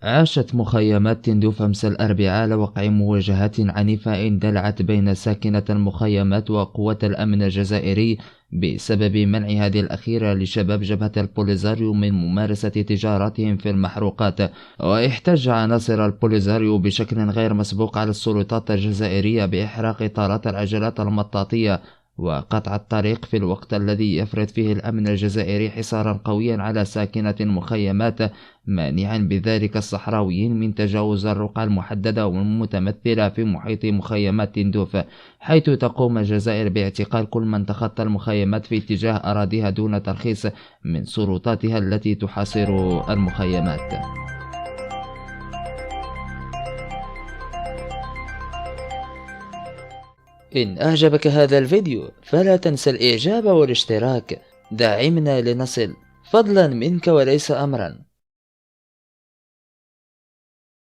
عاشت مخيمات تندوف أمس الأربعاء على وقع مواجهات عنيفة اندلعت بين ساكنة المخيمات وقوات الأمن الجزائري بسبب منع هذه الأخيرة لشباب جبهة البوليزاريو من ممارسة تجارتهم في المحروقات. واحتج عناصر البوليزاريو بشكل غير مسبوق على السلطات الجزائرية بإحراق إطارات العجلات المطاطية وقطع الطريق في الوقت الذي يفرض فيه الأمن الجزائري حصارا قويا على ساكنة المخيمات، مانعا بذلك الصحراويين من تجاوز الرقعة المحددة والمتمثلة في محيط مخيمات تندوف، حيث تقوم الجزائر باعتقال كل من تخطى المخيمات في اتجاه أراضيها دون ترخيص من سلطاتها التي تحاصر المخيمات. إن أعجبك هذا الفيديو فلا تنسى الإعجاب والاشتراك، داعمنا لنصل، فضلا منك وليس أمرا.